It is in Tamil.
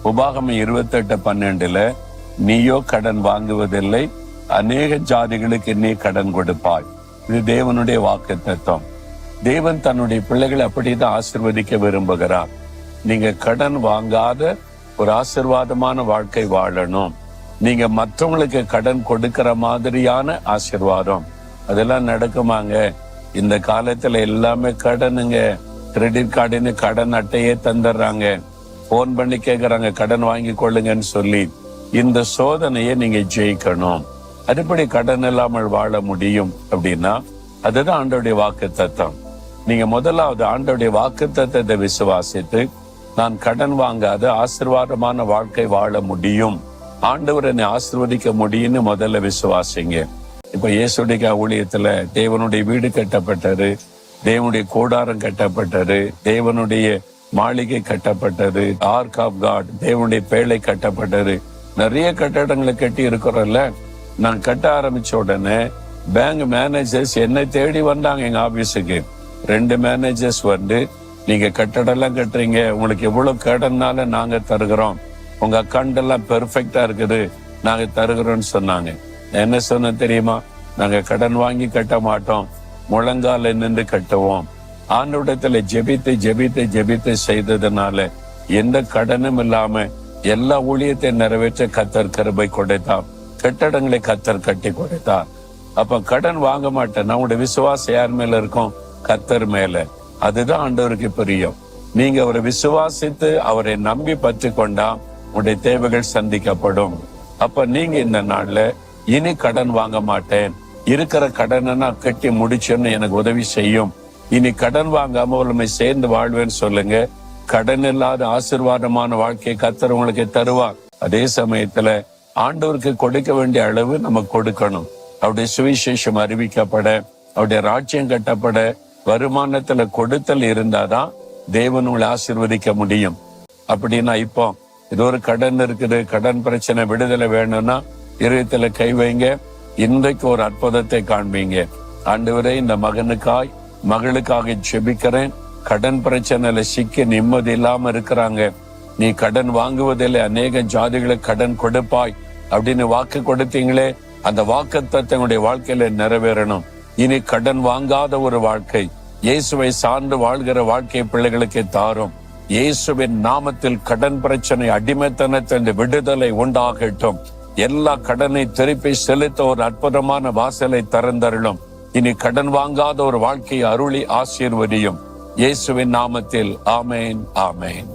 உபாகமம் 28:12 நீயோ கடன் வாங்குவதில்லை, அநேக ஜாதிகளுக்கு நீ கடன் கொடுப்பாய். இது தேவனுடைய வாக்கு தத்துவம். தேவன் தன்னுடைய பிள்ளைகளை அப்படிதான் ஆசீர்வதிக்க விரும்புகிறார். நீங்க கடன் வாங்காத ஒரு ஆசீர்வாதமான வாழ்க்கை வாழணும். நீங்க மற்றவங்களுக்கு கடன் கொடுக்கிற மாதிரியான ஆசீர்வாதம் அதெல்லாம் நடக்குமாங்க? இந்த காலத்துல எல்லாமே கடனுங்க. கிரெடிட் கார்டுன்னு கடன் அட்டையே தந்துடுறாங்க. போன் பண்ணி கேட்கறாங்க கடன் வாங்கி கொள்ளுங்கன்னு சொல்லி. இந்த சோதனையை நீங்க ஜெயிக்கணும். அதுபடி கடன் இல்லாமல் வாழ முடியும் அப்படின்னா அதுதான் ஆண்டவருடைய வாக்கு தத்தம். நீங்க முதலாவது ஆண்டவருடைய வாக்கு தத்தத்தை விசுவாசித்து நான் கடன் வாங்காத ஆசீர்வாதமான வாழ்க்கை வாழ முடியும், ஆண்டவர் என்னை ஆசீர்வதிக்க முடியும்னு முதல்ல விசுவாசிங்க. இப்ப இயேசுடைய ஊழியத்துல தேவனுடைய வீடு கட்டப்பட்டது, தேவனுடைய கூடாரம் கட்டப்பட்டது, தேவனுடைய மாளிகை கட்டப்பட்டது, ஆர்க் ஆஃப் காட் தேவனுடைய பேழை கட்டப்பட்டது. நிறைய கட்டடங்களை கட்டி இருக்கிறோம்ல. நான் கட்ட ஆரம்பிச்ச உடனே பேங்க் மேனேஜர்ஸ் என்னை தேடி வந்தாங்க எங்க ஆபீஸுக்கு. 2 மேனேஜர்ஸ் வந்து நீங்க கட்டடம் எல்லாம் கட்டுறீங்க, உங்களுக்கு எவ்வளவு கடன்னால நாங்க தருகிறோம், உங்க அக்கௌண்ட் எல்லாம் பெர்ஃபெக்டா இருக்குது, நாங்க தருகிறோம்னு சொன்னாங்க. என்ன சொன்ன தெரியுமா? நாங்க கடன் வாங்கி கட்ட மாட்டோம், முழங்கால நின்று கட்டுவோம். ஆண்டவரிடத்துல ஜெபித்து ஜெபித்து ஜெபித்து செய்ததுனால எந்த கடனும் இல்லாம எல்லா ஊழியத்தை நிறைவேற்ற கர்த்தர் கிருபை கொடுத்தார். கட்டடங்களை கர்த்தர் கட்டி கொடுத்தார். அப்ப கடன் வாங்க மாட்டேன். நம்முடைய விசுவாசம் யார் மேல இருக்கும்? கர்த்தர் மேல. அதுதான் ஆண்டவருக்கு பிரியம். நீங்க அவரை விசுவாசித்து அவரை நம்பி பற்றி கொண்டா உங்களுடைய தேவைகள் சந்திக்கப்படும். அப்ப நீங்க இந்த நாள்ல இனி கடன் வாங்க மாட்டேன், இருக்கிற கடனை நான் கட்டி முடிச்சேன்னு எனக்கு உதவி செய்யும், இனி கடன் வாங்காம உண்மை சேர்ந்து வாழ்வேன்னு சொல்லுங்க. கடன் இல்லாத ஆசீர்வாதமான வாழ்க்கையை கர்த்தர் உங்களுக்கு தருவார். அதே சமயத்துல ஆண்டவருக்கு கொடுக்க வேண்டிய அளவு நம்ம கொடுக்கணும். அவருடைய சுவிசேஷம் அறிவிக்கப்பட, அவருடைய ராஜ்யம் கட்டப்பட வருமானத்துல கொடுத்தல் இருந்தாதான் தேவன் உங்களை ஆசீர்வதிக்க முடியும். அப்படின்னா இப்போ இது ஒரு கடன் இருக்குது, கடன் பிரச்சனை விடுதலை வேணும்னா இருதயத்துல கை வைங்க. இன்றைக்கு ஒரு அற்புதத்தை காண்பீங்க. ஆண்டவரே, இந்த மகனுக்காய் மகளுக்காக ஜெபிக்கிறேன், கடன் பிரச்சனையில சிக்கி நிம்மதி இல்லாம இருக்கிறாங்க, நீ கடன் வாங்குவதில்லை, அநேக ஜாதிகளுக்கு கடன் கொடுப்பாய் அப்படின்னு வாக்கு கொடுத்தீங்களே, அந்த வாக்குத்தத்தங்களுடைய வாழ்க்கையில நிறைவேறணும். இனி கடன் வாங்காத ஒரு வாழ்க்கை, இயேசுவை சார்ந்து வாழ்கிற வாழ்க்கை பிள்ளைகளுக்கு தாரும். இயேசுவின் நாமத்தில் கடன் பிரச்சனை அடிமைத்தனத்தின் விடுதலை உண்டாகட்டும். எல்லா கடனை திருப்பி செலுத்த ஒரு அற்புதமான வாசலை திறந்தருளும். இனி கடன் வாங்காத ஒரு வாழ்க்கையை அருளி ஆசீர்வதியும். இயேசுவின் நாமத்தில் ஆமேன், ஆமேன்.